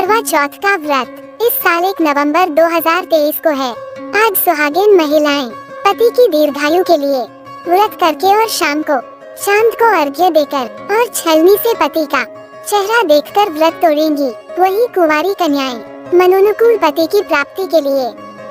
करवा चौथ का व्रत इस साल 1 नवंबर 2023 को है। आज सुहागिन महिलाएं पति की दीर्घायु के लिए व्रत करके और शाम को अर्घ्य देकर और छलनी से पति का चेहरा देखकर व्रत तोड़ेंगी। वही कुंवारी कन्याएं मनोनुकूल पति की प्राप्ति के लिए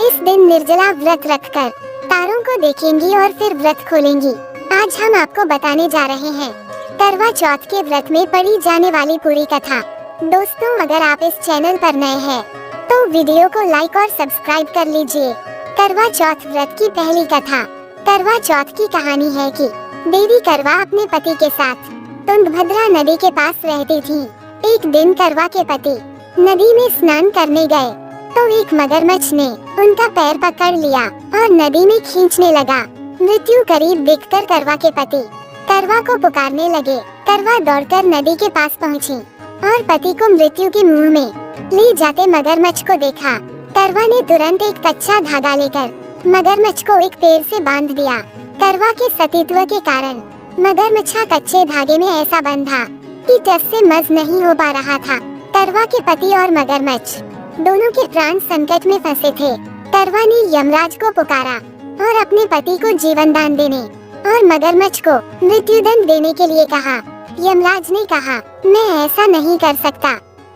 इस दिन निर्जला व्रत रखकर तारों को देखेंगी और फिर व्रत खोलेंगी। आज हम आपको बताने जा रहे हैं करवा चौथ के व्रत में पढ़ी जाने वाली पूरी कथा। दोस्तों, अगर आप इस चैनल पर नए हैं तो वीडियो को लाइक और सब्सक्राइब कर लीजिए। करवा चौथ व्रत की पहली कथा। करवा चौथ की कहानी है कि देवी करवा अपने पति के साथ तुंगभद्रा नदी के पास रहती थी। एक दिन करवा के पति नदी में स्नान करने गए तो एक मगरमच्छ ने उनका पैर पकड़ लिया और नदी में खींचने लगा। मृत्यु करीब देखकर करवा के पति करवा को पुकारने लगे। करवा दौड़कर नदी के पास पहुंची और पति को मृत्यु के मुंह में ले जाते मगरमच्छ को देखा। करवा ने तुरंत एक कच्चा धागा लेकर मगरमच्छ को एक पेड़ से बांध दिया। करवा के सतीत्व के कारण मगरमच्छ कच्चे धागे में ऐसा बंधा कि टस से मस नहीं हो पा रहा था। करवा के पति और मगरमच्छ दोनों के प्राण संकट में फंसे थे। करवा ने यमराज को पुकारा और अपने पति को जीवन दान देने और मगरमच्छ को मृत्युदंड देने के लिए कहा। यमराज ने कहा, मैं ऐसा नहीं कर सकता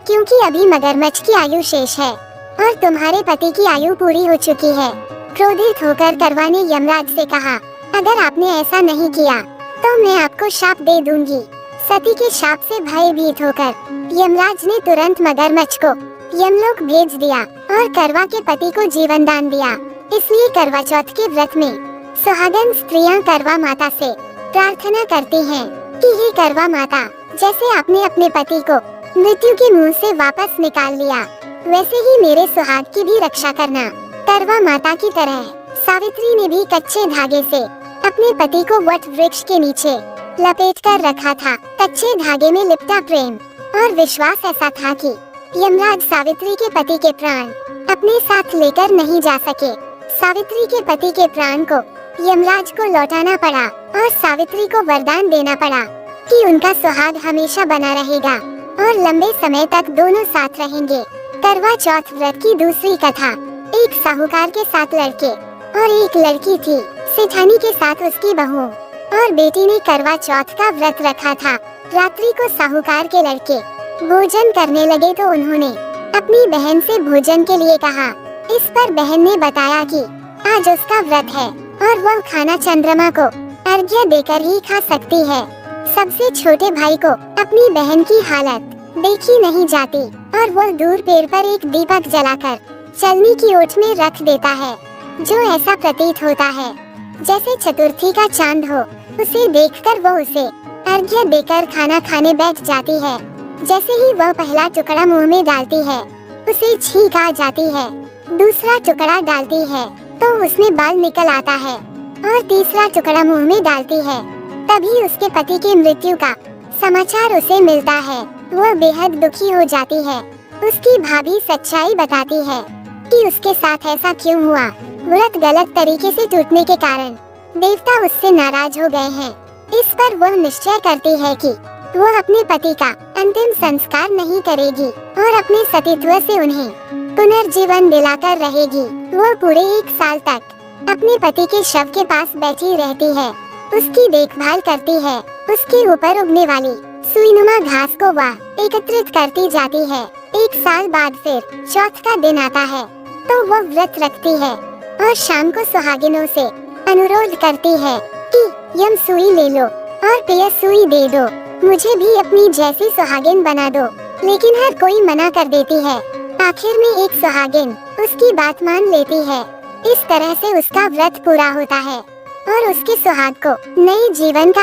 क्योंकि अभी मगरमच्छ की आयु शेष है और तुम्हारे पति की आयु पूरी हो चुकी है। क्रोधित होकर करवा ने यमराज से कहा, अगर आपने ऐसा नहीं किया तो मैं आपको शाप दे दूंगी। सती के शाप से भयभीत होकर यमराज ने तुरंत मगरमच्छ को यमलोक भेज दिया और करवा के पति को जीवन दान दिया। इसलिए करवा चौथ के व्रत में सुहागन स्त्रियां करवा माता से प्रार्थना करती हैं कि हे करवा माता, जैसे आपने अपने पति को मृत्यु के मुंह से वापस निकाल लिया, वैसे ही मेरे सुहाग की भी रक्षा करना। करवा माता की तरह सावित्री ने भी कच्चे धागे से अपने पति को वट वृक्ष के नीचे लपेट कर रखा था। कच्चे धागे में लिपटा प्रेम और विश्वास ऐसा था कि यमराज सावित्री के पति के प्राण अपने साथ लेकर नहीं जा सके। सावित्री के पति के प्राण को यमराज को लौटाना पड़ा और सावित्री को वरदान देना पड़ा कि उनका सुहाग हमेशा बना रहेगा और लंबे समय तक दोनों साथ रहेंगे। करवा चौथ व्रत की दूसरी कथा। एक साहूकार के 7 लड़के और एक लड़की थी। सेठानी के साथ उसकी बहू और बेटी ने करवा चौथ का व्रत रखा था। रात्रि को साहूकार के लड़के भोजन करने लगे तो उन्होंने अपनी बहन से भोजन के लिए कहा। इस पर बहन ने बताया कि आज उसका व्रत है और वह खाना चंद्रमा को अर्घ्य देकर ही खा सकती है। सबसे छोटे भाई को अपनी बहन की हालत देखी नहीं जाती और वह दूर पेड़ पर एक दीपक जलाकर चलनी की ओट में रख देता है, जो ऐसा प्रतीत होता है जैसे चतुर्थी का चांद हो। उसे देखकर वह उसे अर्घ्य देकर खाना खाने बैठ जाती है। जैसे ही वह पहला टुकड़ा मुंह में डालती है, उसे छींक आ जाती है। दूसरा टुकड़ा डालती है तो उसमें बाल निकल आता है और तीसरा टुकड़ा मुंह में डालती है, तभी उसके पति की मृत्यु का समाचार उसे मिलता है। वह बेहद दुखी हो जाती है। उसकी भाभी सच्चाई बताती है कि उसके साथ ऐसा क्यों हुआ। व्रत गलत तरीके से टूटने के कारण देवता उससे नाराज हो गए हैं। इस पर वह निश्चय करती है कि वह अपने पति का अंतिम संस्कार नहीं करेगी और अपने सतीत्व से उन्हें पुनर्जीवन दिलाकर रहेगी। वह पूरे 1 साल तक अपने पति के शव के पास बैठी रहती है, उसकी देखभाल करती है। उसके ऊपर उगने वाली सुईनुमा घास को वह एकत्रित करती जाती है। 1 साल बाद फिर चौथ का दिन आता है तो वह व्रत रखती है और शाम को सुहागिनों से अनुरोध करती है कि यम सुई ले लो और पिया सुई दे दो, मुझे भी अपनी जैसी सुहागिन बना दो। लेकिन हर कोई मना कर देती है। आखिर में एक सुहागिन उसकी बात मान लेती है। इस तरह से उसका व्रत पूरा होता है और उसके सुहाग को नए जीवन का